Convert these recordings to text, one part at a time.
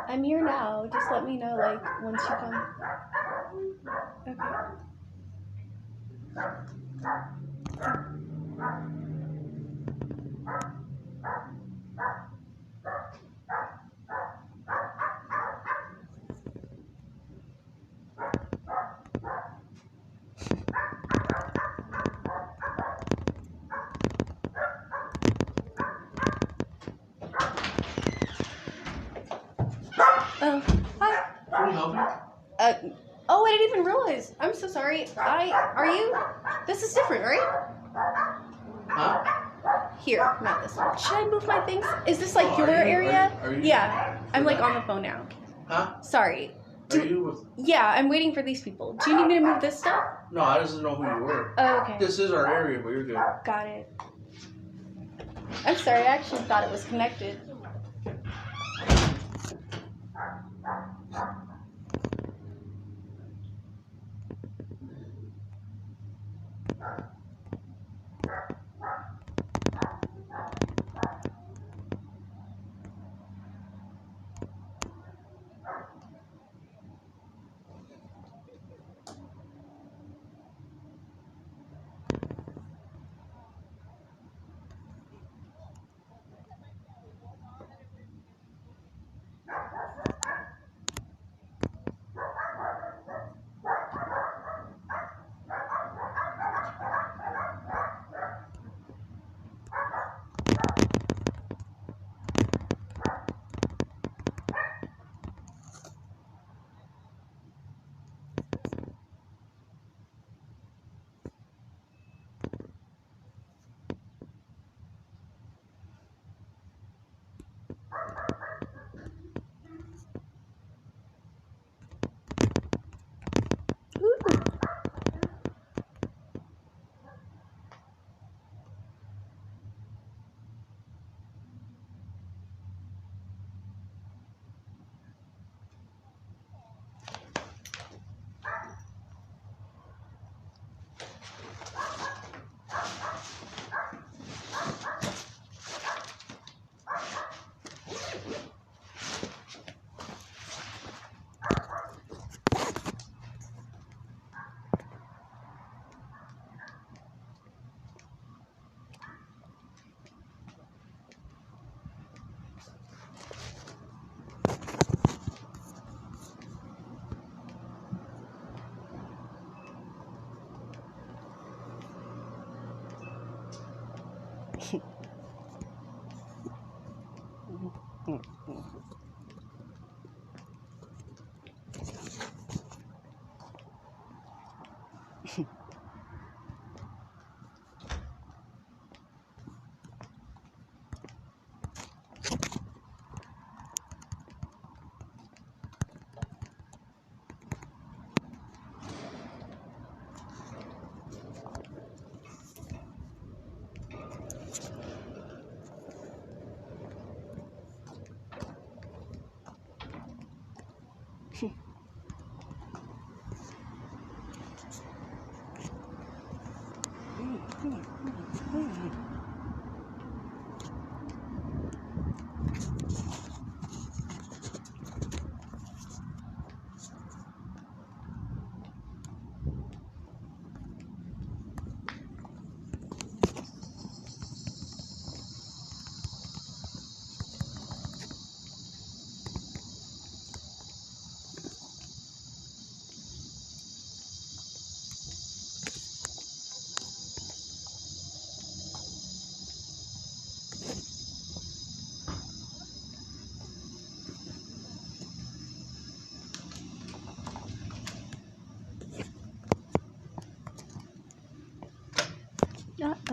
I'm here now. Just let me know, like, once you come. Okay. Oh, hi. Can we help you? Oh, I didn't even realize. I'm so sorry. Are you? This is different, right? Huh? Here, not this one. Should I move my things? Is this like Oh, your area? Are you? Yeah, I'm like on the phone now. Huh? Sorry. Are you? Yeah, I'm waiting for these people. Do you need me to move this stuff? No, I just didn't know who you were. Oh, okay. This is our area, but you're good. Got it. I'm sorry, I actually thought it was connected.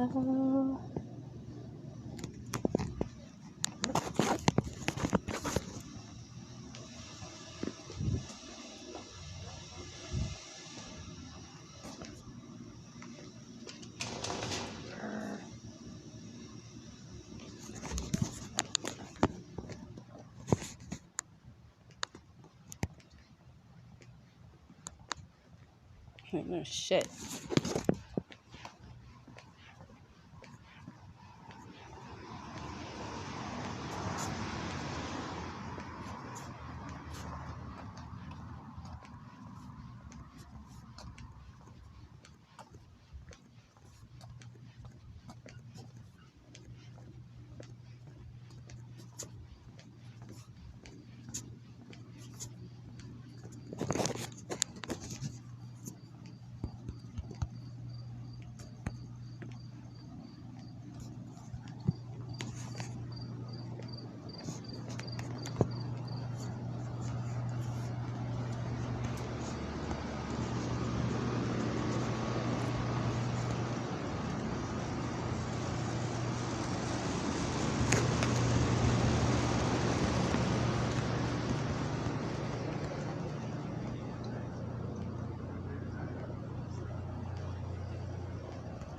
No shit.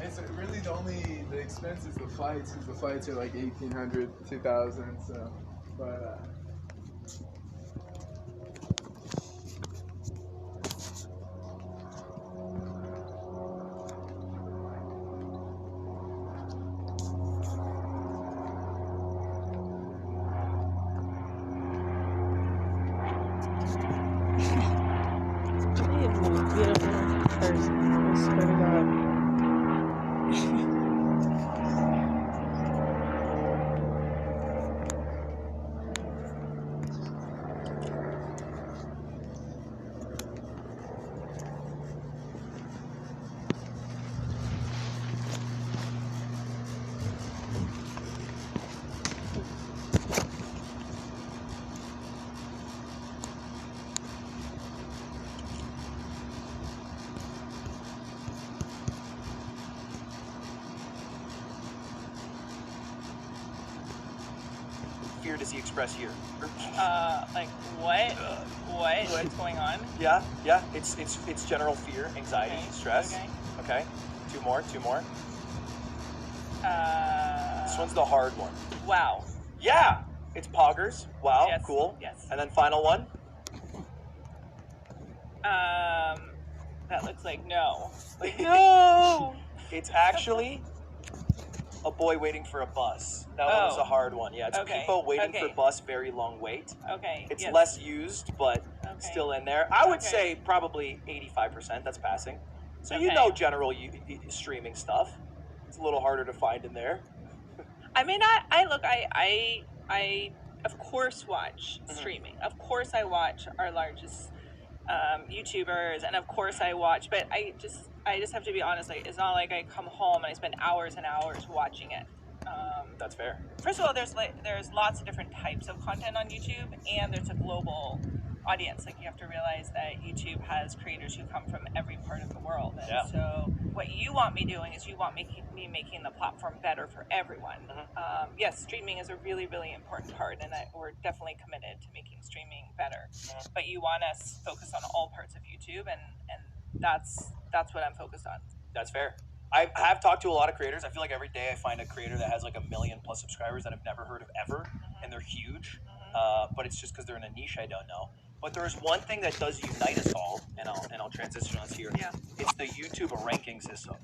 And so really the expense is the flights, because the flights are like 1,800, 2,000, so, but, She is a beautiful person. I swear to God. Fear does he express here? Like what? What's going on? Yeah. It's general fear, anxiety, Okay, stress. okay. Okay. Two more. This Uh, one's the hard one. wow. Yeah. It's poggers. Wow. Yes, Cool. yes. And then final one. That looks like no. No. It's actually a boy waiting for a bus. That one was Oh. a hard one. Yeah. It's Okay, people waiting okay. for bus, very long wait. Okay. It's yes. less used, but Okay. still in there. I would Okay. say probably 85%. That's passing. So you Okay. know general streaming stuff. It's a little harder to find in there. I mean, I of course watch Mhm. streaming. Of course I watch our largest YouTubers, and of course I watch. But I just have to be honest. Like, it's not like I come home and I spend hours and hours watching it. That's fair. First of all, there's lots of different types of content on YouTube, and there's a global audience. Like, you have to realize that YouTube has creators who come from every part of the world. And Yeah. so what you want me doing is you want me making the platform better for everyone. Mhm. Yes, streaming is a really, really important part, and we're definitely committed to making streaming better. But you want us focused on all parts of YouTube, and that's what I'm focused on. That's fair. I have talked to a lot of creators. I feel like every day I find a creator that has like 1 million plus subscribers that I've never heard of ever, and they're huge. But it's just because they're in a niche I don't know. But there is one thing that does unite us all, and I'll transition us here. Yeah. It's the YouTube ranking system.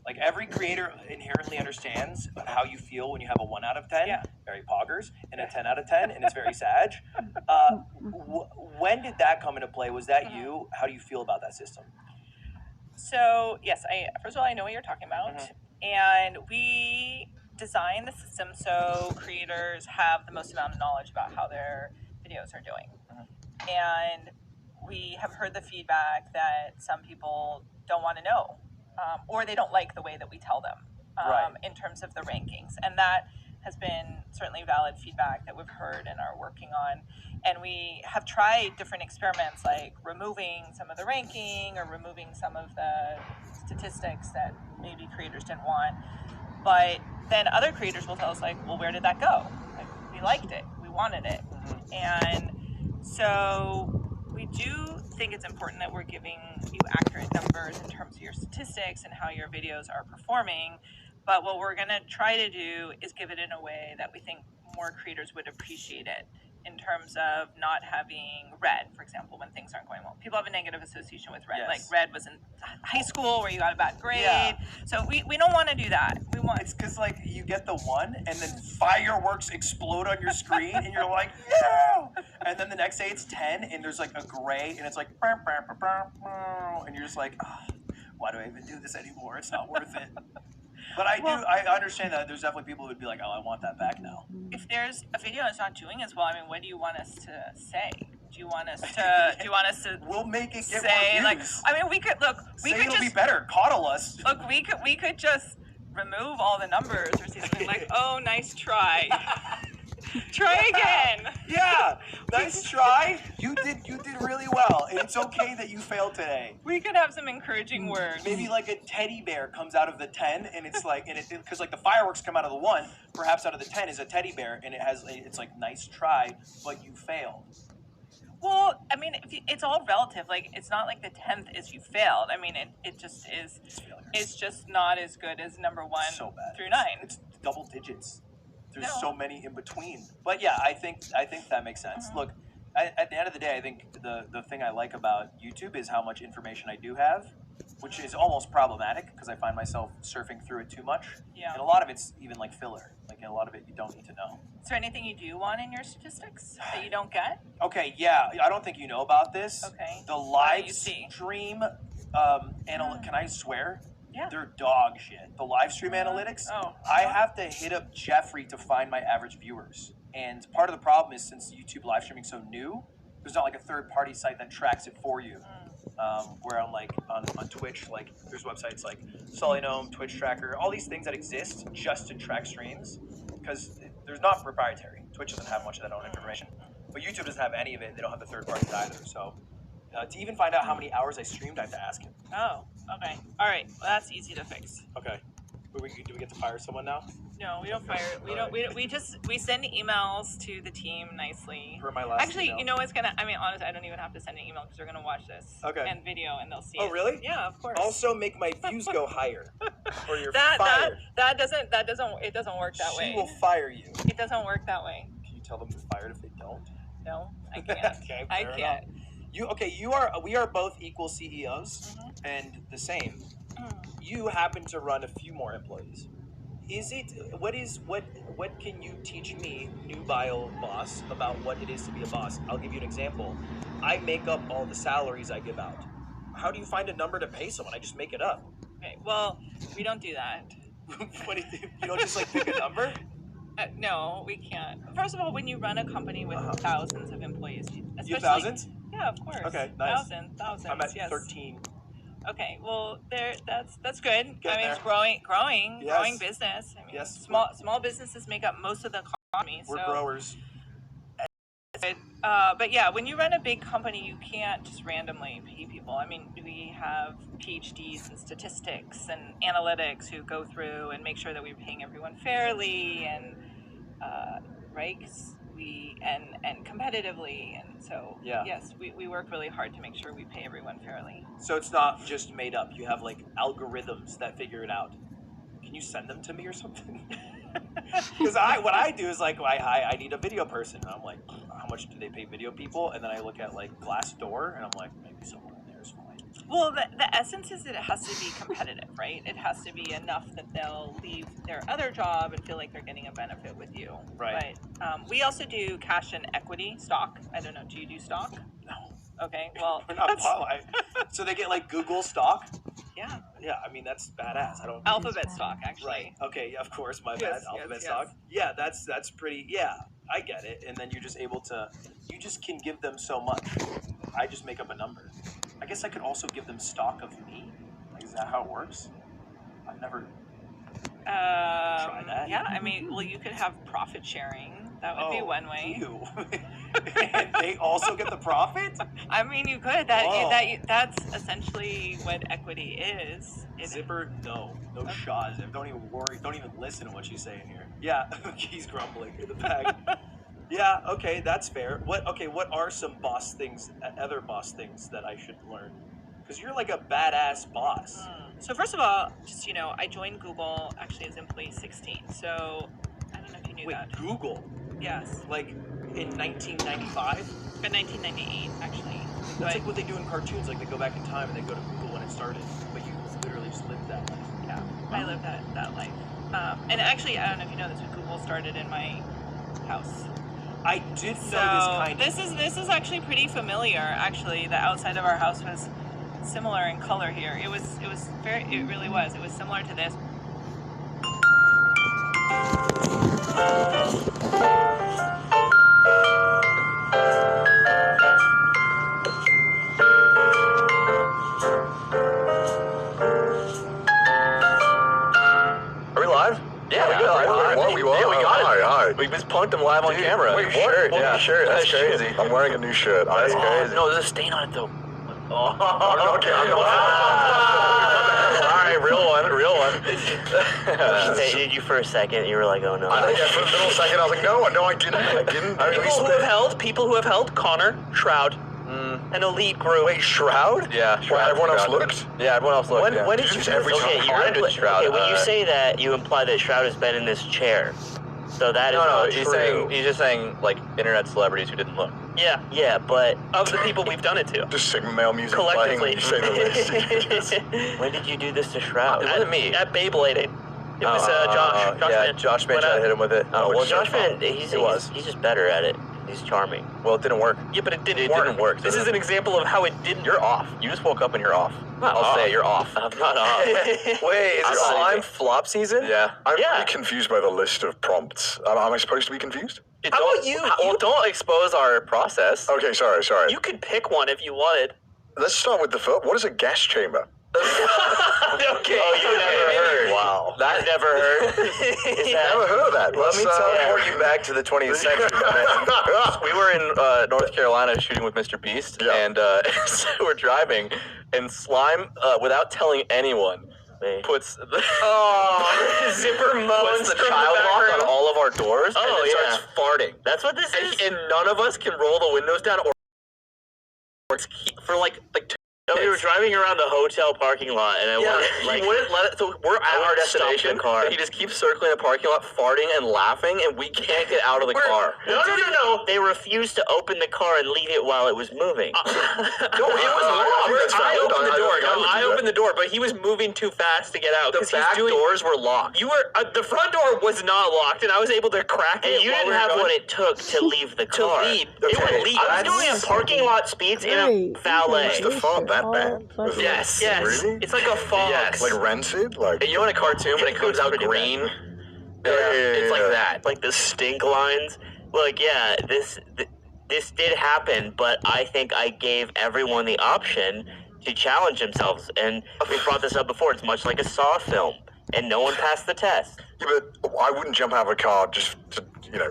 Like, every creator inherently understands how you feel when you have a 1 out of 10, Yeah. very poggers, and a 10 out of 10, and it's very Sag. When did that come into play? Was that you? How do you feel about that system? So yes, first of all, I know what you're talking about, Mhm. and we design the system so creators have the most amount of knowledge about how their videos are doing. And we have heard the feedback that some people don't want to know, or they don't like the way that we tell them Right. in terms of the rankings, and that has been certainly valid feedback that we've heard and are working on. And we have tried different experiments, like removing some of the ranking or removing some of the statistics that maybe creators didn't want. But then other creators will tell us like, well, where did that go? Like, we liked it, we wanted it. And so we do think it's important that we're giving you accurate numbers in terms of your statistics and how your videos are performing. But what we're gonna try to do is give it in a way that we think more creators would appreciate it, in terms of not having red, for example, when things aren't going well. People have a negative association with red. Yes. Like red was in high school where you got a bad grade. Yeah. So we don't want to do that. We want It's because like you get the 1 and then fireworks explode on your screen and you're like, yeah! And then the next day it's 10 and there's like a gray and it's like, "Brr, brr, brr, brr, brr," and you're just like, oh, why do I even do this anymore? It's not worth it. But I understand that there's definitely people who would be like, oh, I want that back now. if there's a video that's not doing as well, I mean, what do you want us to say? Do you want us to We'll make it get say more like? views. I mean, we could Say could it'll just be better. Coddle us. look. We could just remove all the numbers or say something like, "Oh, nice try. Try again." Yeah, nice try. You did really well, and it's okay that you failed today. We could have some encouraging words. Maybe like a teddy bear comes out of the 10, and it's like, because like the fireworks come out of the 1, perhaps out of the 10 is a teddy bear, and it's like nice try, but you failed. Well, I mean, it's all relative. Like, it's not like the 10th is you failed. I mean, it just is. It's just not as good as number 1 So bad. through 9. It's double digits. There's No. so many in between. But yeah, I think that makes sense. Look, at the end of the day, I think the thing I like about YouTube is how much information I do have, which is almost problematic because I find myself surfing through it too much. Yeah. And a lot of it's even like filler. Like a lot of it you don't need to know. Is there anything you do want in your statistics that you don't get? Okay, yeah, I don't think you know about this. Okay. The What do live you see? stream can I swear? Yeah. They're dog shit. The live stream analytics. Oh. I have to hit up Jeffrey to find my average viewers. And part of the problem is since YouTube live streaming so new, there's not like a third party site that tracks it for you. Where I'm like on Twitch, like there's websites like Solynome, Twitch Tracker, all these things that exist just to track streams because there's not proprietary. Twitch doesn't have much of that own information, but YouTube doesn't have any of it. They don't have the third parties either. So to even find out how many hours I streamed, I have to ask him. Oh, okay. All right. Well, that's easy to fix. Okay. Do we get to fire someone now? No, we don't fire. We send emails to the team nicely. For my last Actually, email? you know what's gonna? I mean, honestly, I don't even have to send an email because they're gonna watch this and video, and they'll see. Oh, it. really? Yeah, of course. Also, make my views go higher, or you're that fired. that doesn't it doesn't work that way. She will fire you. It doesn't work that way. Can you tell them you're fired if they don't? No, I can't. Okay, I fair can't. We are both equal CEOs and the same. You happen to run a few more employees. What can you teach me, nubile boss, about what it is to be a boss? I'll give you an example. I make up all the salaries I give out. How do you find a number to pay someone? I just make it up. Okay. Well, we don't do that. What do you think? You don't just like pick a number? No, we can't. First of all, when you run a company with thousands of employees, You have especially thousands? yeah, of course. Okay, nice. Thousands. I'm at yes. 13. Okay, well, that's good. Get I mean, there. it's growing Yes. business. I mean, Yes. small businesses make up most of the economy. We're so, growers. but yeah, when you run a big company, you can't just randomly pay people. I mean, we have PhDs in statistics and analytics who go through and make sure that we're paying everyone fairly and right. 'Cause and competitively, and so yes, we work really hard to make sure we pay everyone fairly. So it's not just made up. You have like algorithms that figure it out. Can you send them to me or something? Because what I do is like I need a video person, and I'm like, how much do they pay video people? And then I look at like Glassdoor, and I'm like, maybe someone in there is fine. Well, the essence is that it has to be competitive, right? It has to be enough that they'll leave their other job and feel like they're getting a benefit with you. Right. But we also do cash and equity stock. I don't know. Do you do stock? No. Okay. Well, We're not so they get like Google stock. yeah. Yeah, I mean that's badass. I don't. Alphabet stock, actually. Right. Okay. Yeah, of course. My Yes, bad. Alphabet yes. stock. Yeah, that's pretty. Yeah, I get it. And then you're just able to. You just can give them so much. I just make up a number. I guess I could also give them stock of me. Like, is that how it works? I've never tried that. Yeah. I mean, well, you could have profit sharing. That would be one way. Ew. And they also get the profit? I mean, you could. That's essentially what equity is. Zipper, no shot. Zip. Don't even worry. Don't even listen to what she's saying here. Yeah, he's grumbling in the back. Yeah, okay, that's fair. What are some other boss things that I should learn? Because you're like a badass boss. So first of all, just I joined Google actually as employee 16. So I don't know if you knew that. Google? Yes. Like in 1995? In 1998, actually. That's like what they do in cartoons. Like they go back in time and they go to Google when it started. But you literally just lived that life. Yeah, I lived that life. And actually, I don't know if you know this, but Google started in my house. I did So know this is actually pretty familiar. Actually, the outside of our house was similar in color here. It really was. It was similar to this. Are we live? Yeah, we got What? We got it. Hi. We just punked him live on camera. Wait, shirt. Yeah, shirt. That's crazy. I'm wearing a new shirt. That's crazy. No, there's a stain on it though. okay. All right, real one. Did you for a second? You were like, "Oh no." Yeah, for a little second, I was like, no, I didn't. People who have held Connor, Shroud, an elite group. Wait, Shroud? Yeah, Shroud. Everyone else looked? Yeah, everyone else looked. When did you Just every time. Okay, I did Shroud. okay, when you say that, you imply that Shroud has been in this chair. So that is No, not he's true. just saying like internet celebrities who didn't look. Yeah, but of the people we've done it to. Just Sigma male music playing when Collectively. you say the list. When did you do this to Shroud? It wasn't me. At Beyblading. It was Josh. Yeah, Josh Van tried to hit him with it. Oh, well, it's Josh your Van, fault. he's just better at it. He's charming. Well, it didn't work. Yeah, but it It didn't work. This is an example of how it didn't. You're off. You just woke up and you're off. Not I'll off. say you're off. I'm not off. Wait, is I'm it not slime even- flop season? Yeah. I'm Yeah. really confused by the list of prompts. Am I supposed to be confused? How about you? Well, don't expose our process. Okay, sorry. You could pick one if you wanted. Let's start with the first. What is a gas chamber? Okay. Oh, you never heard. Wow. I've never heard. I've never heard of that. Let me teleport you back to the 20th century. We were in North Carolina shooting with Mr. Beast, Yeah. and so we're driving, and Slime, without telling anyone, puts the, Zipper moans puts the from child the back lock on room. all of our doors, Oh, and then yeah. starts farting. That's what this is? And none of us can roll the windows down or for like No, we were driving around the hotel parking lot, and I he wouldn't let it. So we're at our wouldn't stop the destination, car. and he just keeps circling the parking lot, farting and laughing, and we can't get out of the car. No. They refused to open the car and leave it while it was moving. No, it was locked. I opened the door. I opened the door, but he was moving too fast to get out. The back doors were locked. You were the front door was not locked, and I was able to crack it. And you didn't have what it took to leave the car. leave. It would leave. I was That's- doing a parking lot speeds in a valet. Was the font that bad? Was it Yes. Really? It's like a fog. Yes. Like Rancid? Like And you know in a cartoon when it comes out Pretty green? Yeah. It's like that. Like the stink lines. Like, yeah, this did happen, but I think I gave everyone the option to challenge themselves. And we brought this up before. It's much like a Saw film, and no one passed the test. Yeah, but I wouldn't jump out of a car just to,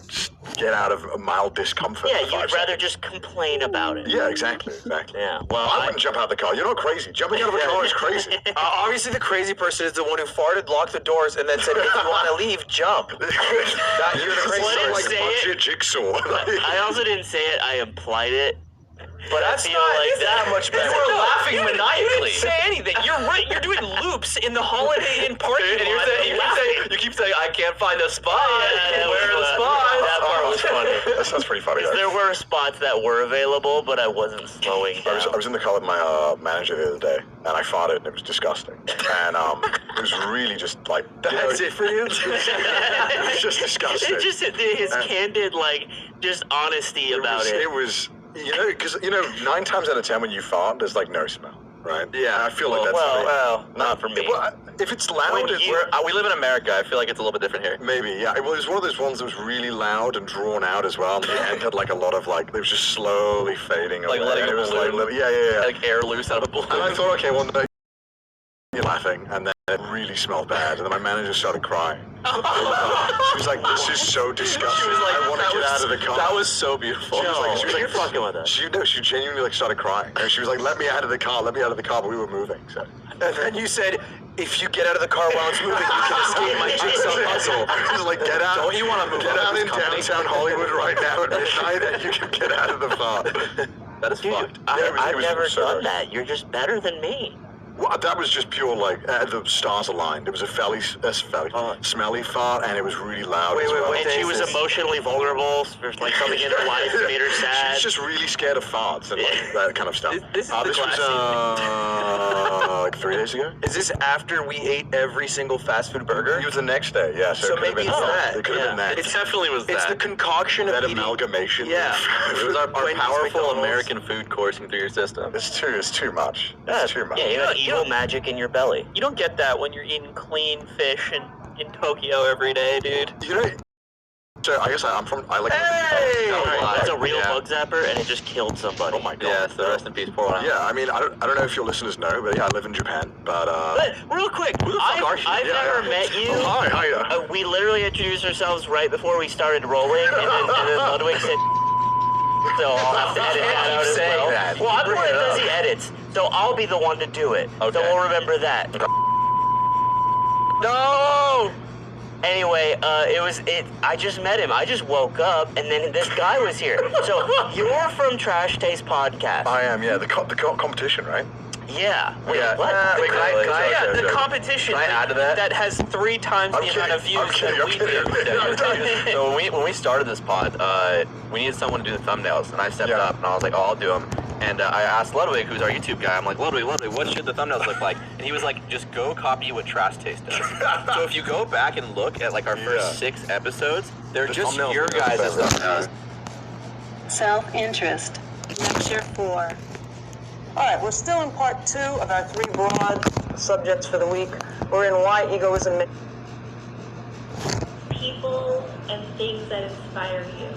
just get out of a mild discomfort. Yeah, for 5 you'd rather seconds. just complain about it. Yeah, exactly. Yeah. Well, I wouldn't jump out of the car. You're not crazy. Jumping out of a car is crazy. Obviously, the crazy person is the one who farted, locked the doors, and then said, if you want to leave, jump. You're the crazy Wouldn't like say it. budget jigsaw. I also didn't say it. I implied it. But That's I feel not like that much better. You were laughing maniacally. You didn't say anything. You're right. You're doing loops in the Holiday Inn parking And lot. you keep saying, I can't find a spot. Yeah, Where are the that spots? part was funny. That sounds pretty funny. There Though. were spots that were available, but I wasn't slowing down. I was in the car with my manager the other day, and I farted, and it was disgusting. And it was really just like That's it for you? It was just disgusting. It just his candid, just honesty about it. It was, because 9 times out of 10 when you fart, there's like no smell, right? Yeah, I feel like that's Well, not for me. Well, if it's loud, When We live in America. I feel like it's a little bit different here. maybe, yeah. Well, it was one of those ones that was really loud and drawn out as well. And the end had like a lot of it was just slowly fading Like away. letting And a it was balloon. yeah. Like air loose out of a balloon. And I thought, okay, well, you're laughing, and then It really smelled bad, and then my manager started crying. She was like, "This is so disgusting. She was like, I want to get out of the car." That was so beautiful. She was like, you're fucking with us. She genuinely like started crying. And she was like, "Let me out of the car, let me out of the car," but we were moving. So. And then you said, if you get out of the car while it's moving, you can escape my jigsaw puzzle. She was like, "Get out! Don't you want to move Get on out with in this company? downtown Hollywood right now at midnight, and you can get out of the car." That is Dude, fucked. Yeah, it I've was never absurd. done that. You're just better than me. Well, that was just pure like the stars aligned. It was a smelly fart, and it was really loud. Wait, as wait, well. wait. And she was emotionally vulnerable for like something in her life made her sad. She's just really scared of farts and like that kind of stuff. This is the this was like 3 days ago. Is this after we ate every single fast food burger? It was the next day, yeah. So it could have maybe been it's that. that. It could have been that. It definitely was that. It's the concoction of that eating. amalgamation. Yeah. It was our Wendy's, powerful McDonald's. American food coursing through your system. It's too much. It's too much. Yeah, you have evil magic in your belly. You don't get that when you're eating clean fish in Tokyo every day, dude. You know, so I guess I like. Hey! That's a real Yeah. bug zapper, and it just killed somebody. Oh my god. Yeah, so rest in peace, poor one. Yeah, I mean, I don't know if your listeners know, but yeah, I live in Japan. But Real quick, who the fuck are you? I've Yeah, never yeah. met you. Oh, hi. We literally introduced ourselves right before we started rolling, and then Ludwig said, so I'll have to edit that out as saying well. that. Well, I'm the Bring one it that does up. the edits, so I'll be the one to do it. Okay. So we'll remember that. No! Anyway, I just met him. I just woke up, and then this guy was here. So you're from Trash Taste Podcast. I am, yeah. The competition, right? Yeah. Wait, Yeah. what? Wait, can I Yeah, okay, the okay. competition Can I add to that? that has 3 times I'm the kidding, amount of views I'm kidding, that I'm we kidding. do. So when we started this pod, we needed someone to do the thumbnails, and I stepped Yeah. up, and I was like, oh, I'll do them. And I asked Ludwig, who's our YouTube guy, I'm like, Ludwig, what should the thumbnails look like? And he was like, just go copy what Trash Taste does. So if you go back and look at like our first 6 episodes, they're The just thumbnails your are guys' better. thumbnails. Self-interest. Lecture 4. All right, we're still in part 2 of our 3 broad subjects for the week. We're in why egoism. People and things that inspire you.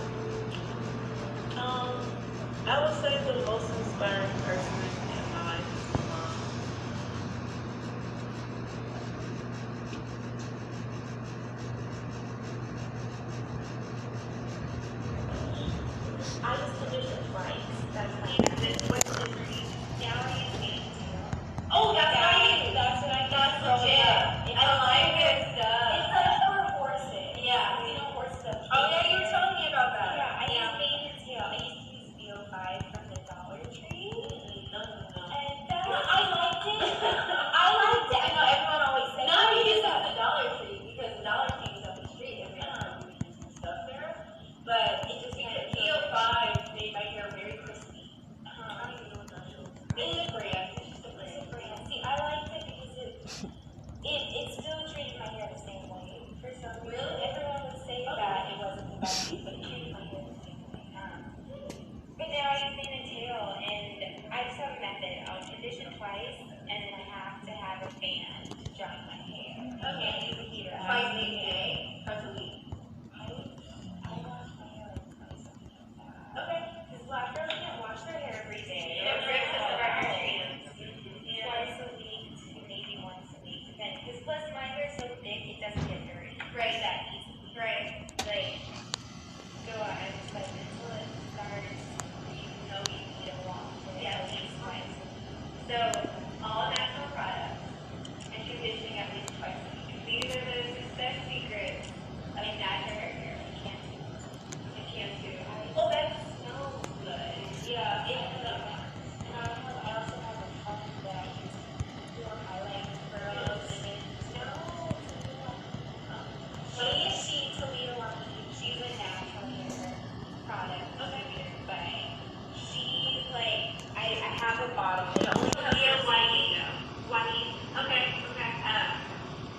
I would say the most inspiring person in my life is my mom. I just finished the flight. That's my this was Oh, that's right. That's what I got from legit. I like it stuff. It's like for horses. Yeah, you know horse stuff. Oh yeah, you were telling me about that. Yeah, I used Maiden Tail. I used to use VO5 from the Dollar Tree. And I liked it. I liked it. I know everyone always says. No, you just have the Dollar Tree because the Dollar Tree is up the street and we have some stuff there. But it just made VO5 made my hair very crispy. I don't even know what that is. It's a brand. See, I liked it because it still treated my hair the same way. For some reason, everyone would say that it wasn't the best, but it treated my hair the same way. But now I use Maiden Tail, and I just have a method. I'll condition twice, and then I have to have a fan to dry my hair. Okay, use a heater. Twice a day, twice a week. I wash my hair like twice a week. Okay, because black girls can't wash their hair every day. It breaks the strands. Twice a week to maybe once a week, depending. Because plus my hair is so thick, it doesn't get dirty. Right. That easy. Right. Like, go on, I just like until it starts, you know you need a long way. Yeah, at least twice. So, all natural products and conditioning at least twice a week. These are the success secrets of natural hair. You can't do. Oh, that smells good. Yeah, it does. And I also have a product that I use to do on my legs, curls, and it she's a natural hair product. Okay. But she's like, I have a bottle. It only comes in Whitey. Okay.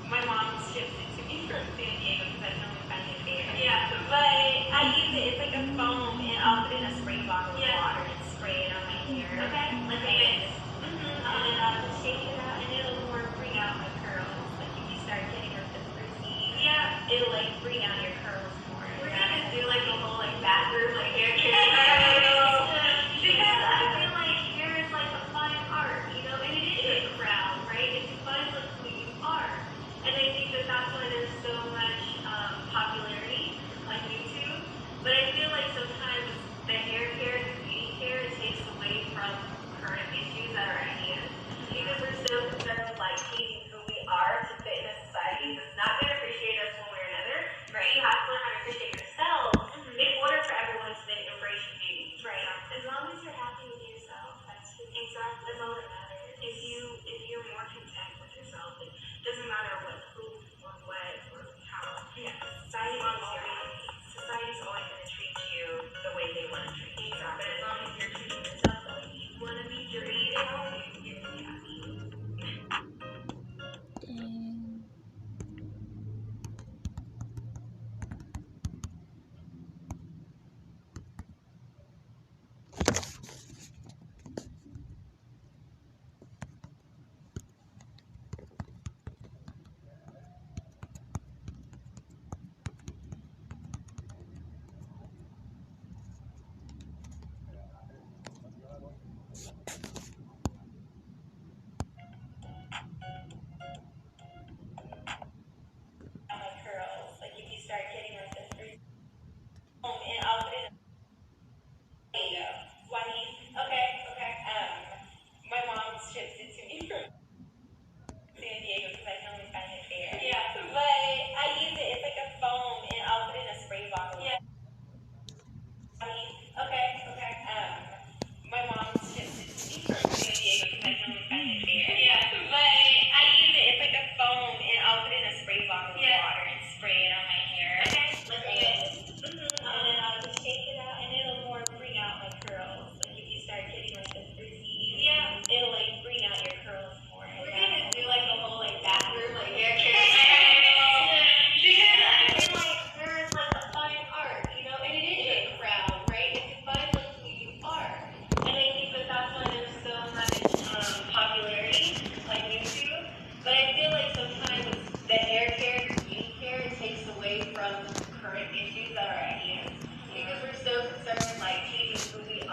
My mom ships it to me from San Diego because I can only find it there. Yeah. But I use it. It's like a foam, and I'll put it in a spray bottle of water and spray it on my hair. Okay. Like this. And then I'll just shake it out, and it'll bring out my curls. Like if you start getting a bit frizzy, it'll like bring out your curls more. We're gonna do like a whole like bathroom like hair care. Because I feel like hair is like a fine art.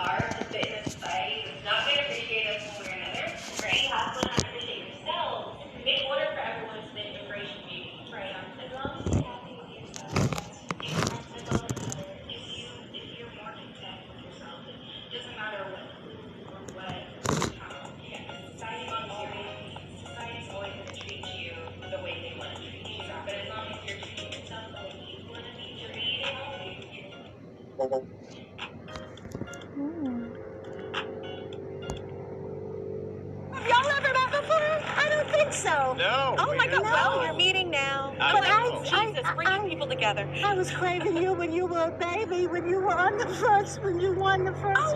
are to fit in a society that's not going to appreciate us one way or another, right? You have to learn how to appreciate yourselves in order for everyone to then embrace you. Right. As long as you're happy with yourself, that's all that matters. If you're more content with yourself, it doesn't matter what or what, how. Yeah, society's on serious. Society's always going to treat you the way they want to treat you. But as long as you're treating yourself the way you want to be treated, Y'all ever met before? I don't think so. No. Oh my God! Well, we're meeting now. Jesus, bringing people together. I was craving you when you were a baby, when you won the first Oh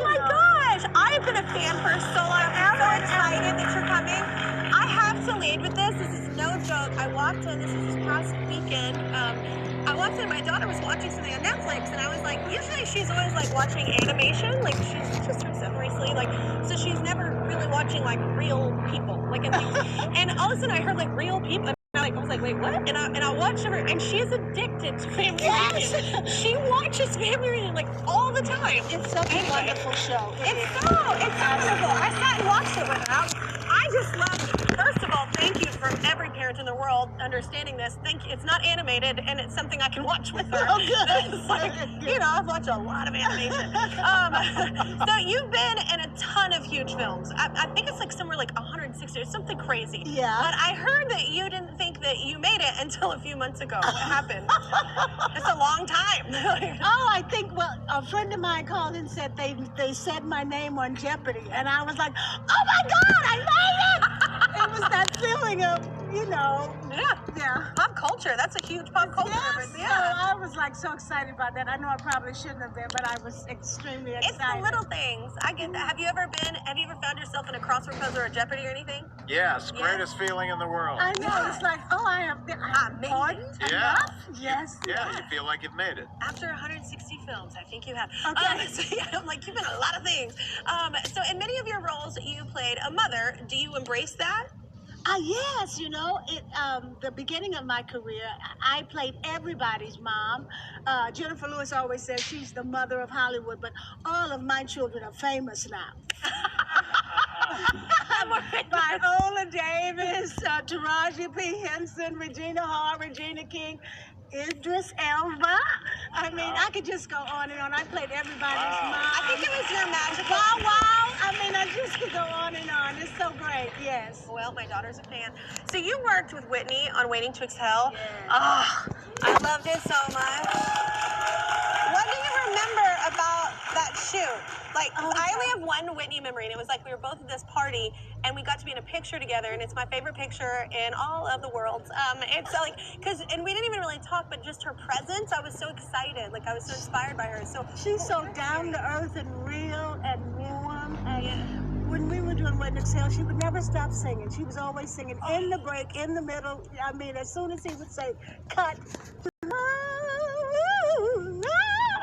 my gosh! I've been a fan for so long. I'm so excited that you're coming. I have to lead with this. This is no joke. I walked in. This is this past weekend. I walked in. My daughter was watching something on Netflix, and I was like, usually she's always like watching animation. Like she's just turned 7 recently. Like so she's never really watching like real people. Like and all of a sudden I heard like real people. I was like, wait, what? And I watched her, and she is addicted to Family Reunion. She watches Family Reunion like all the time. It's such a wonderful show. It's so wonderful. I sat and watched it with her. I just love. First of all, thank you for every parent in the world understanding this. Thank you. It's not animated, and it's something I can watch with her. Oh, good. It's like, you know, I've watched a lot of animation. So you've been in a ton of huge films. I think it's like somewhere like 160 or something crazy. Yeah. But I heard that you didn't think that you made it until a few months ago. What happened? It's a long time. I think, well, a friend of mine called and said they said my name on Jeopardy, and I was like, oh my God, I made it! It was that feeling of, you know. Yeah. Pop culture. That's a huge pop culture reference. So I was like so excited about that. I know I probably shouldn't have been, but I was extremely excited. It's the little things. I get that. Have you ever found yourself in a crossword puzzle or a Jeopardy or anything? Yes, greatest feeling in the world. I know. It's like, oh, I'm important enough? Yes. Yeah, you feel like you've made it. After 160 films, I think you have. Okay. So yeah, I'm like, you've been in a lot of things. So in many of your roles, you played a mother. Do you embrace that? Yes, you know, the beginning of my career, I played everybody's mom. Jennifer Lewis always says she's the mother of Hollywood, but all of my children are famous now. Viola Davis, Taraji P. Henson, Regina Hall, Regina King, Idris Elba. I mean, I could just go on and on. I played everybody's mom. I think it was your magical. Wow. I mean, I just could go on and on. It's so great, yes. Well, my daughter's a fan. So you worked with Whitney on Waiting to Exhale. Yes. Oh, I loved it so much. What do you remember about that shoot? Like, I only have one Whitney memory, and it was like we were both at this party, and we got to be in a picture together, and it's my favorite picture in all of the world. It's like, and we didn't even really talk, but just her presence, I was so excited. Like, I was so inspired by her. So she's so down to earth and real and warm. And when we were doing Waiting to Exhale, she would never stop singing. She was always singing in the break, in the middle. I mean, as soon as he would say, cut.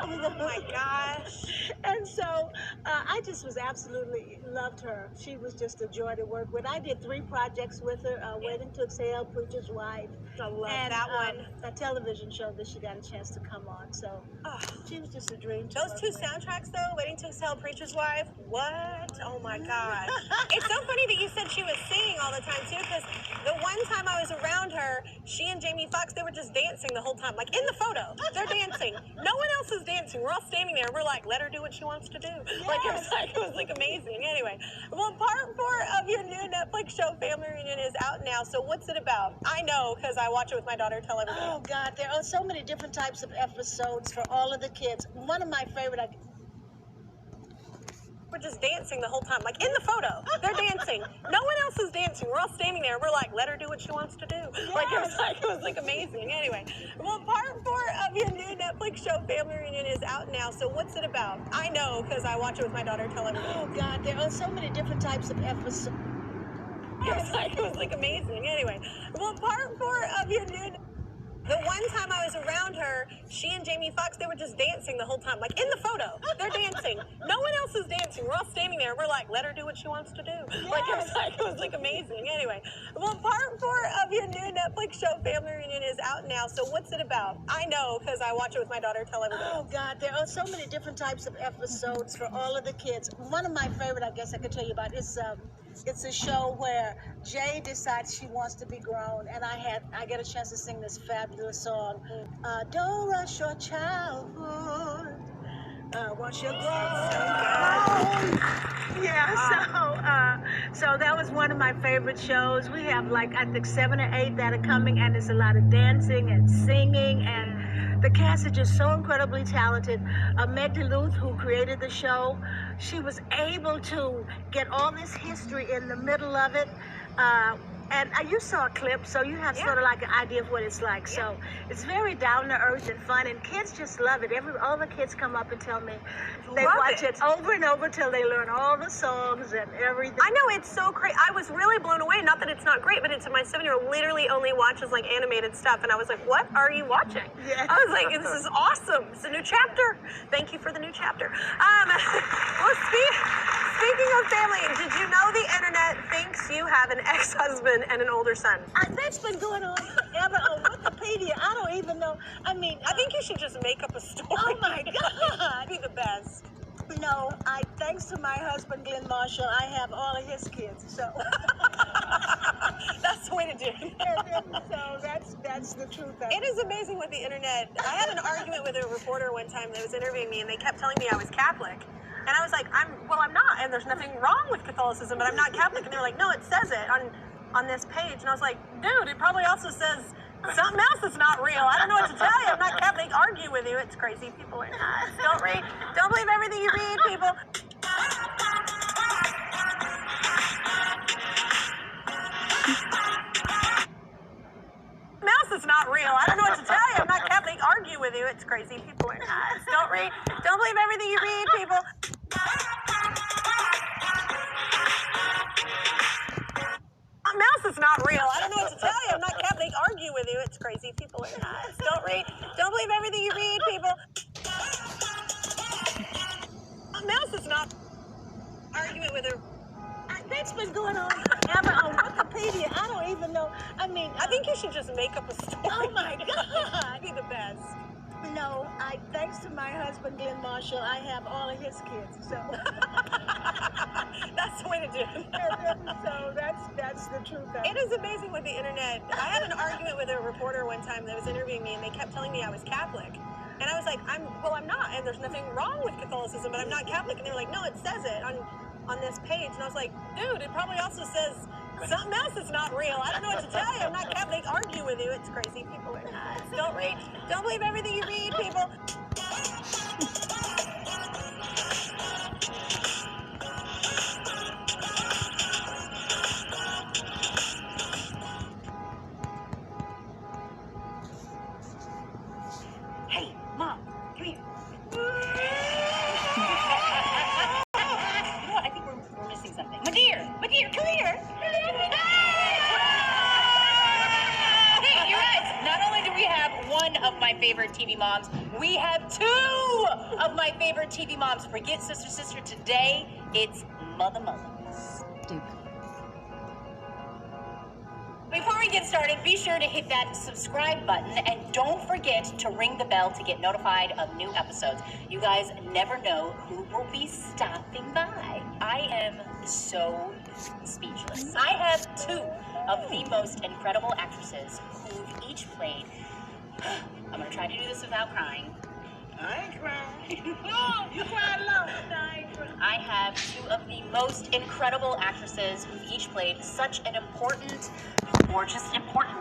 Oh my gosh. And so I just was absolutely loved her. She was just a joy to work with. I did 3 projects with her, Waiting to Exhale, Preacher's Wife. I love and, that one. A television show that she got a chance to come on. So she was just a dream. Those 2 soundtracks though, Waiting to Exhale, Preacher's Wife, what? Oh my gosh. It's so funny that you said she was singing all the time too, because the one time I was around her, she and Jamie Foxx, they were just dancing the whole time. Like in the photo, they're dancing. No one else is dancing. We're all standing there. We're like, let her do what she wants to do. Yes. Like it was like amazing. Anyway, well, part 4 of your new Netflix show, Family Reunion, is out now. So what's it about? I know because I watch it with my daughter. Tell everybody. Oh God, there are so many different types of episodes for all of the kids. One of my favorite. We're just dancing the whole time, like in the photo. They're dancing. No one else is dancing. We're all standing there. We're like, let her do what she wants to do. Yes. Like it was like amazing. Anyway, well, part 4 of your new Netflix show, Family Reunion, is out now. So what's it about? I know because I watch it with my daughter. Tell everybody. Oh God, there are so many different types of episodes. It was like amazing. Anyway, well, part 4 of your new. The one time I was around her, she and Jamie Foxx, they were just dancing the whole time, like in the photo. They're dancing. No one else is dancing. watching. We're all standing there. We're like, let her do what she wants to do. Like it was like amazing. Anyway, well, part 4 of your new Netflix show, Family Reunion, is out now. So what's it about? I know because I watch it with my daughter. Tell everybody. Oh God, there are so many different types of episodes for all of the kids. One of my favorite, I guess I could tell you about, is it's a show where Jay decides she wants to be grown, and I get a chance to sing this fabulous song. Don't rush your childhood. Once you're grown. Yeah, so that was one of my favorite shows. We have like I think 7 or 8 that are coming, and there's a lot of dancing and singing, and the cast is just so incredibly talented. Meg DeLuth, who created the show, she was able to get all this history in the middle of it. And you saw a clip, so you have sort of like an idea of what it's like. So it's very down to earth and fun, and kids just love it. All the kids come up and tell me they watch it over and over till they learn all the songs and everything. I know, it's so great. I was really blown away. Not that it's not great, but my 7-year-old literally only watches like animated stuff, and I was like, what are you watching? Yeah. I was like, this is awesome. It's a new chapter. Thank you for the new chapter. Well, speaking of family, did you know the internet thinks you have an ex-husband and an older son? That's been going on forever on Wikipedia. I don't even know. I mean, I think you should just make up a story. Oh my God. That'd be the best. No, thanks to my husband, Glenn Marshall, I have all of his kids, so. That's the way to do it. So that's the truth. It is amazing with the internet. I had an argument with a reporter one time that was interviewing me, and they kept telling me I was Catholic. And I was like, I'm not, and there's nothing wrong with Catholicism, but I'm not Catholic. And they were like, no, it says it on this page. And I was like, dude, it probably also says something else that's not real. I don't know what to tell you. I'm not Catholic. Argue with you. It's crazy. People are nuts. Don't believe everything you read, people. Mouse is not real. I don't know what to tell you. I'm not Catholic. Argue with you. It's crazy. People are nuts. Don't believe everything you read, people. Mouse is not real. I don't know what to tell you. I'm not Catholic. Argue with you. It's crazy. People are nuts. Don't believe everything you read, people. Mouse is not. Argument with her. That's been going on forever on Wikipedia. I don't even know. I mean, I think you should just make up a story. Oh my God. That'd be the best. No, thanks to my husband, Glenn Marshall, I have all of his kids, so. That's the way to do it. So that's the truth. It is amazing with the internet. I had an argument with a reporter one time that was interviewing me, and they kept telling me I was Catholic. And I was like, I'm not, and there's nothing wrong with Catholicism, but I'm not Catholic. And they were like, no, it says it on this page. And I was like, dude, it probably also says something else that's not real. I don't know what to tell you. I'm not Catholic. Argue with you. It's crazy. People are nuts. Don't believe everything you read, people. Hey, Mom, come here. You know what? I think we're missing something. My dear, come here. Hey, you guys, not only do we have one of my favorite TV moms, we have 2 of my favorite TV moms. Forget sister. Today, it's mother. Dude. Before we get started, be sure to hit that subscribe button and don't forget to ring the bell to get notified of new episodes. You guys never know who will be stopping by. I am so speechless. I have 2 of the most incredible actresses who've each played. I'm gonna try to do this without crying. I ain't crying. No, you cried alone. I ain't crying. I have 2 of the most incredible actresses who've each played such an important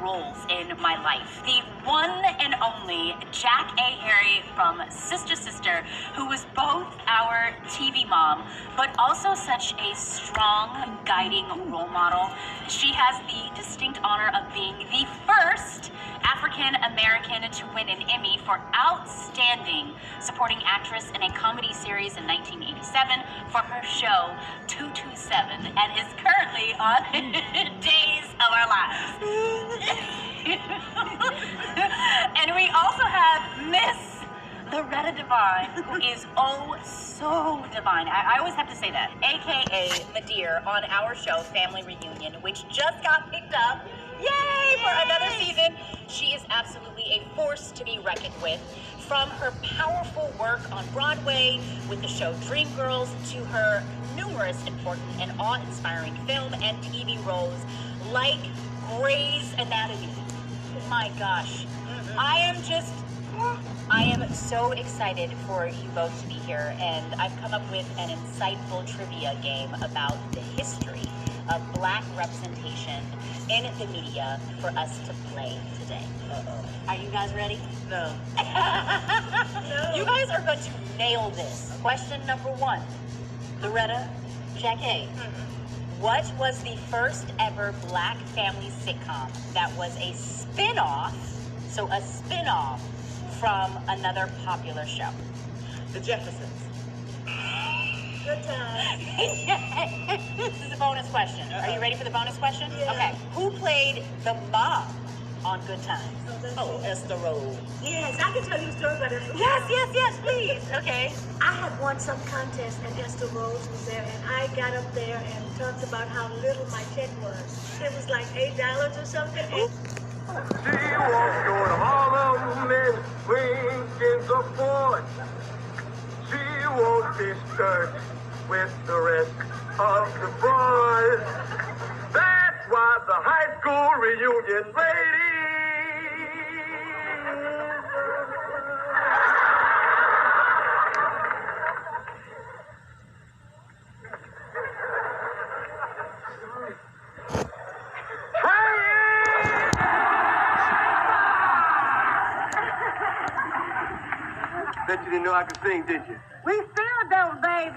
roles in my life. The one and only Jack A. Harry from Sister, who was both our TV mom, but also such a strong, guiding role model. She has the distinct honor of being the first African American to win an Emmy for Outstanding Supporting Actress in a Comedy Series in 1987 for her show 227, and is currently on Days of Our Lives. And we also have Miss Loretta Devine, who is oh so divine. I always have to say that. AKA Madeir on our show, Family Reunion, which just got picked up. Yay! For another season. She is absolutely a force to be reckoned with. From her powerful work on Broadway with the show Dreamgirls to her numerous important and awe-inspiring film and TV roles like Grey's Anatomy. My gosh. I am so excited for you both to be here, and I've come up with an insightful trivia game about the history of Black representation in the media for us to play today. Are you guys ready? No. You guys are going to nail this. Question number 1. Loretta, Jackie, what was the first ever Black family sitcom that was a spin-off, so a spin-off from another popular show? The Jeffersons. Good time. This is a bonus question. Are you ready for the bonus question? Yeah. Okay. Who played the mom on Good Times? Oh, Esther Roll. Yes, I can tell you a story about Esther. Yes, please. Okay. I had won some contest and Esther Rose was there, and I got up there and talked about how little my check was. It was like $8 or something. She walks toward Harlem in Queens of Ford. She won't be disturbed with the rest of the boys. That's why the high school reunion ladies. Bet you didn't know I could sing, did you? We still don't, baby.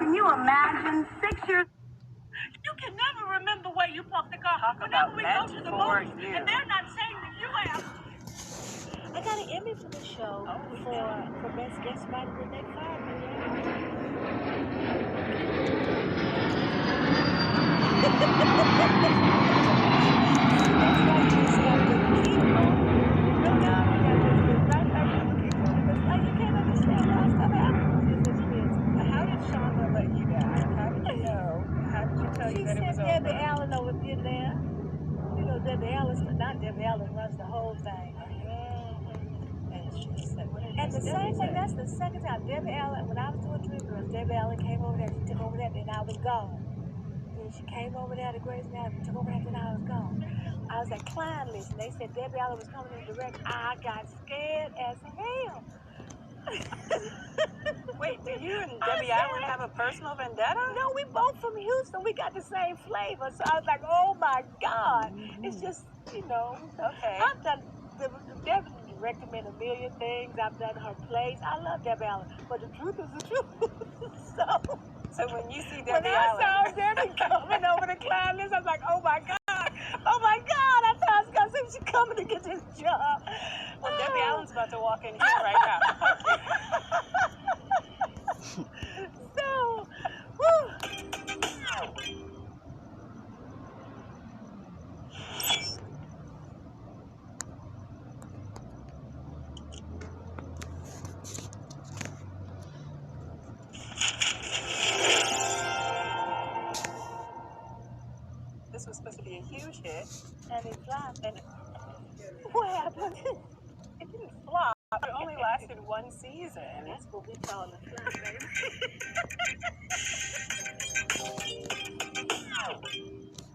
Can you imagine 6 years? You can never remember where you parked the car. Whenever we go to the movies, and they're not saying that you have. I got an Emmy for the show for Best Guest Writer, but they fired me. How did Shonda let you down? How did you know? How did you tell you that it was over? Debbie Allen over there. You know, Debbie Allen, not Debbie Allen runs the whole thing. And the same thing, that's the second time. Debbie Allen, when I was doing Dreamgirls, Debbie Allen came over there, she took over there, then I was gone. Then she came over there to Grey's Anatomy, took over there, then I was gone. I was at Klein List, and they said Debbie Allen was coming in direct. I got scared as hell. Wait, do you and Debbie Allen have a personal vendetta? No, we both from Houston. We got the same flavor. So I was like, oh my God. It's just, you know. Okay. I've done, Debbie directed me in a million things. I've done her plays. I love Debbie Allen. But the truth is the truth. So when you see when Debbie I Allen. saw Debbie coming over the Klein List, I was like, oh my God. Oh my God. I thought I was going to see she coming to get this job. Well, Debbie Allen's about to walk in here right now. So, whew. This was supposed to be a huge hit. And it flopped. And what happened? it didn't flop. It only lasted one season. That's what we call a flop, baby.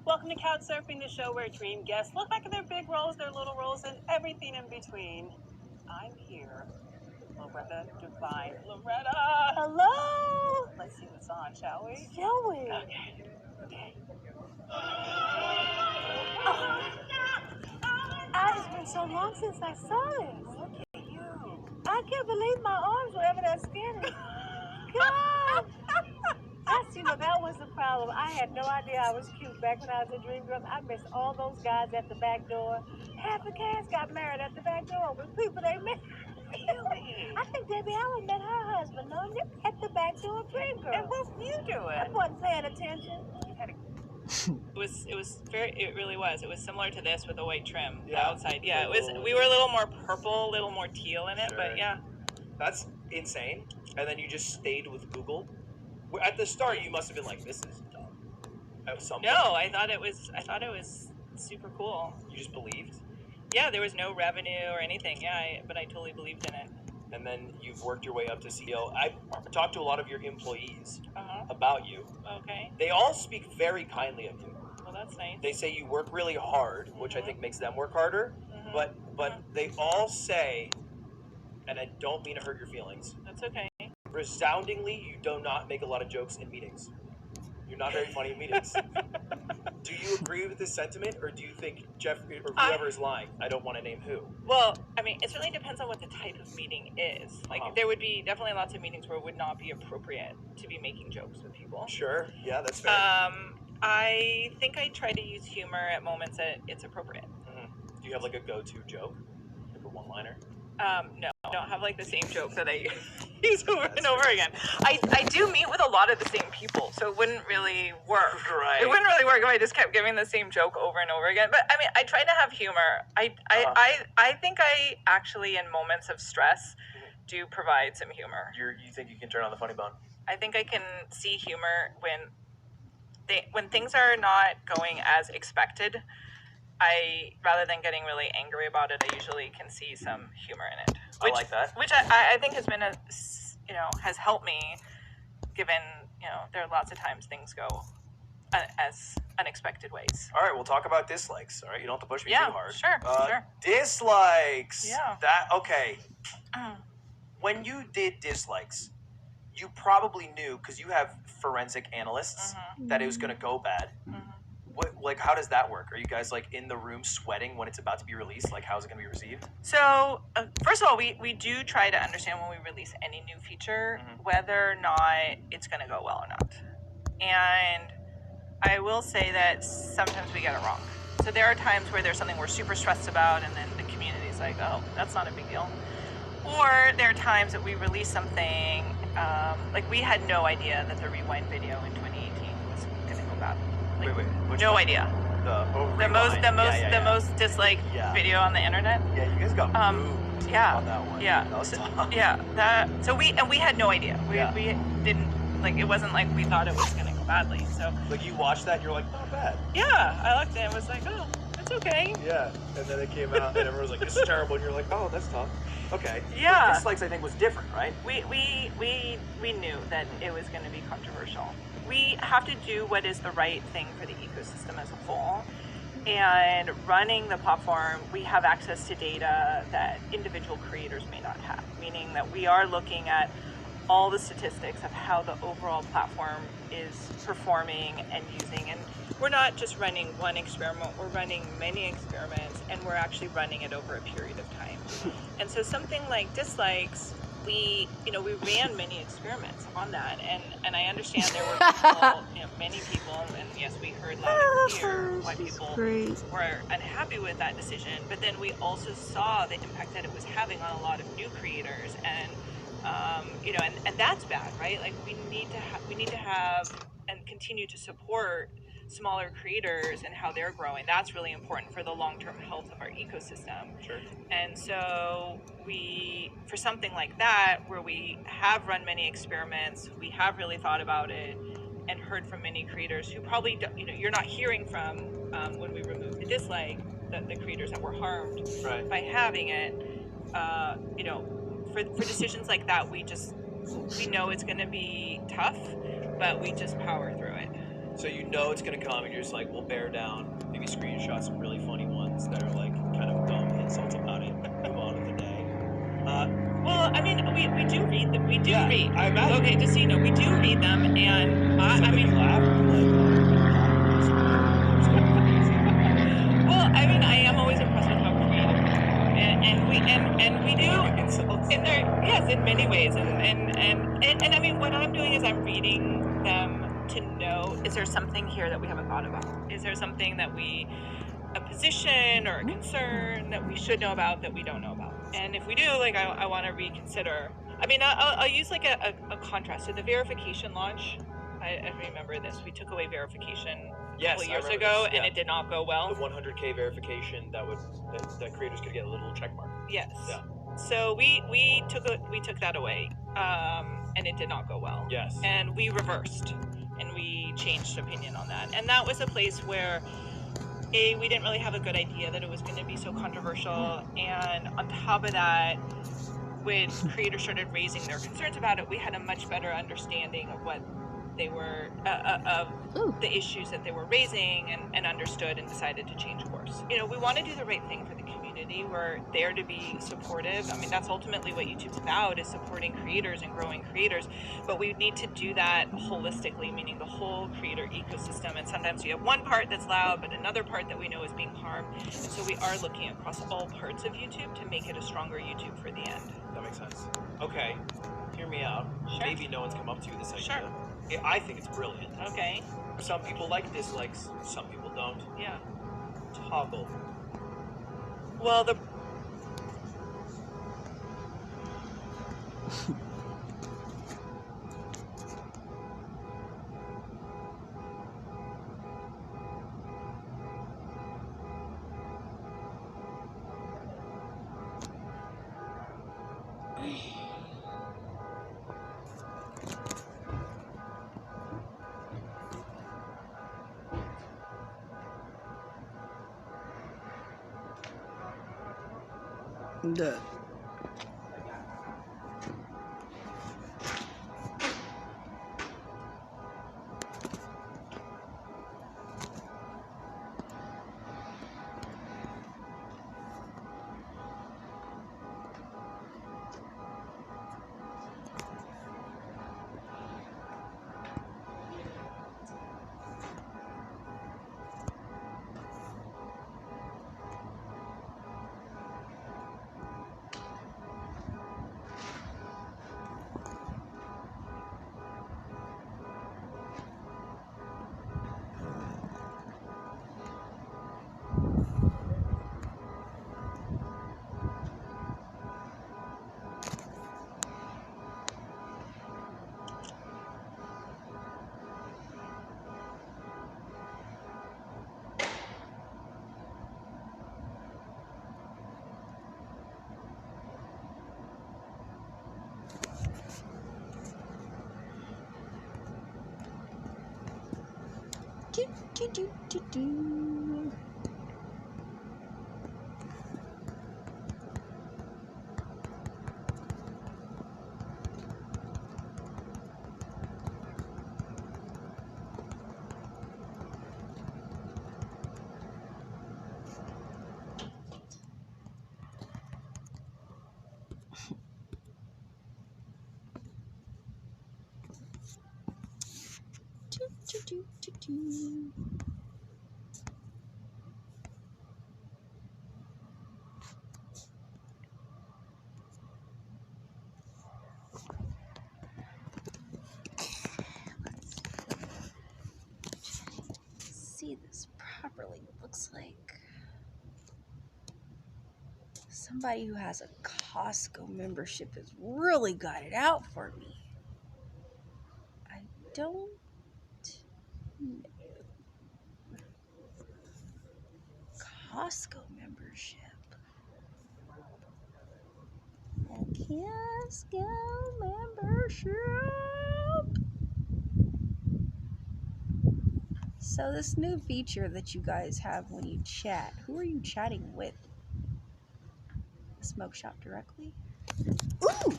Welcome to Couch Surfing, the show where dream guests look back at their big roles, their little roles, and everything in between. I'm here with Loretta Devine. Loretta! Hello! Let's see what's on, shall we? Shall we? Okay. Okay. It's been so long since I saw this. Look at you. I can't believe my arms were ever that skinny. God! That's, you know, that was the problem. I had no idea I was cute back when I was in Dreamgirls. I missed all those guys at the back door. Half the cast got married at the back door with people they met. Really? I think Debbie Allen met her husband at the back door of Dreamgirls. And what were you doing? I wasn't paying attention. You had a It really was. It was similar to this with the white trim. The outside. Yeah, it was. We were a little more purple, a little more teal in it, but yeah. That's insane. And then you just stayed with Google. At the start, you must have been like, "This is dumb." At some point. No, I thought it was super cool. You just believed. Yeah, there was no revenue or anything. Yeah, but I totally believed in it. And then you've worked your way up to CEO. I've talked to a lot of your employees about you. Okay. They all speak very kindly of you. Well, that's nice. They say you work really hard, which I think makes them work harder. But they all say, and I don't mean to hurt your feelings. That's okay. Resoundingly, you do not make a lot of jokes in meetings. You're not very funny in meetings. Do you agree with this sentiment, or do you think Jeffrey or whoever is lying? I don't want to name who. Well, I mean, it certainly depends on what the type of meeting is. Like, there would be definitely lots of meetings where it would not be appropriate to be making jokes with people. Sure. Yeah, that's fair. I think I try to use humor at moments that it's appropriate. Do you have like a go-to joke, like a one-liner? No, I don't have like the same joke that I use over and over again. I do meet with a lot of the same people, so it wouldn't really work. Right. It wouldn't really work if I just kept giving the same joke over and over again. But I mean, I try to have humor. I think I actually, in moments of stress, do provide some humor. You think you can turn on the funny bone? I think I can see humor when things are not going as expected. Rather than getting really angry about it, I usually can see some humor in it. I like that. Which I think has been has helped me, given, there are lots of times things go as unexpected ways. All right, we'll talk about dislikes. All right, you don't have to push me too hard. Sure. Dislikes. Yeah. Okay. When you did dislikes, you probably knew, because you have forensic analysts, that it was going to go bad. How does that work? Are you guys like in the room sweating when it's about to be released? Like, how's it going to be received? So, first of all, we do try to understand when we release any new feature, whether or not it's going to go well or not. And I will say that sometimes we get it wrong. So there are times where there's something we're super stressed about, and then the community's like, oh, that's not a big deal. Or there are times that we release something, like we had no idea that the Rewind video in 2018 was going to go bad. Like, no idea. The most disliked video on the internet. Yeah, you guys got moved on that one. Yeah. That was tough. Yeah. We had no idea. We didn't, like, it wasn't like we thought it was gonna go badly. So like, you watched that and you're like, not bad. Yeah, I looked at it and was like, oh, it's okay. Yeah. And then it came out and everyone was like, this is terrible, and you're like, oh, that's tough. Okay. Yeah. But dislikes, I think, was different, right? We knew that it was going to be controversial. We have to do what is the right thing for the ecosystem as a whole. And running the platform, we have access to data that individual creators may not have, meaning that we are looking at all the statistics of how the overall platform is performing and using. And we're not just running one experiment, we're running many experiments, and we're actually running it over a period of time. And so something like dislikes, we ran many experiments on that, and I understand there were people, many people, and yes, we heard loud and clear why people were unhappy with that decision. But then we also saw the impact that it was having on a lot of new creators, and and that's bad, right? Like, we need to have and continue to support smaller creators and how they're growing. That's really important for the long-term health of our ecosystem. Sure. And so for something like that, where we have run many experiments, we have really thought about it and heard from many creators who probably don't, you're not hearing from when we remove the dislike, the creators that were harmed by having it. For decisions like that, we know it's going to be tough, but we just power through it. So it's going to come, and you're just like, we'll bear down, maybe screenshot some really funny ones that are like kind of dumb insults about it, move on with the day. Well, I mean, we do read them. We do read. I imagine. Okay, just so you know, we do read them, and I mean, well, I mean, I am always impressed with how creative they are, and we do. In many ways, and I mean, what I'm doing is I'm reading them to know, is there something here that we haven't thought about? Is there something that a position or a concern that we should know about that we don't know about? And if we do, like, I want to reconsider. I mean, I'll use like a contrast. So the verification launch, I remember this. We took away verification a Yes, couple I years remember ago, this, and yeah. it did not go well. The 100K verification that creators could get a little check mark. Yes. Yeah. So we took that away, and it did not go well. Yes. And we reversed, and we changed opinion on that. And that was a place where, we didn't really have a good idea that it was going to be so controversial, and on top of that, when creators started raising their concerns about it, we had a much better understanding of what they were, of the issues that they were raising, and understood and decided to change course. You know, we want to do the right thing for the community. We're there to be supportive. I mean, that's ultimately what YouTube's about, is supporting creators and growing creators. But we need to do that holistically, meaning the whole creator ecosystem. And sometimes we have one part that's loud, but another part that we know is being harmed. And so we are looking across all parts of YouTube to make it a stronger YouTube for the end. That makes sense. Okay, hear me out. Sure. Maybe no one's come up to you with this idea. Sure. I think it's brilliant. Okay. Some people like dislikes, some people don't. Yeah. Toggle. Well, the Duh. Do. See this properly. It looks like somebody who has a Costco membership has really got it out for me. I don't know. Costco membership. A Costco membership. So this new feature that you guys have when you chat, who are you chatting with? Smoke Shop directly? Ooh!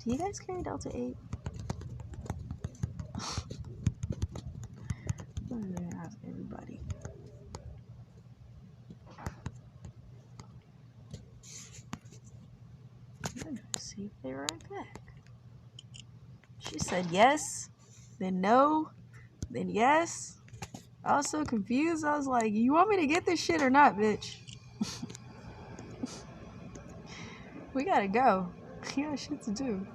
Do you guys carry Delta 8? I'm gonna ask everybody. I'm gonna see if they're right back. She said yes, then no, then yes. I was so confused. I was like, you want me to get this shit or not, bitch? We gotta go. We got shit to do.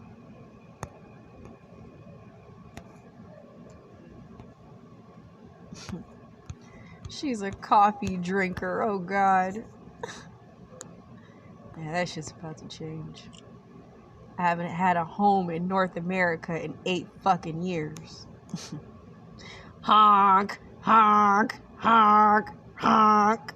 She's a coffee drinker. Oh, God. Yeah, that shit's about to change. I haven't had a home in North America in 8 fucking years. Honk, honk, honk, honk.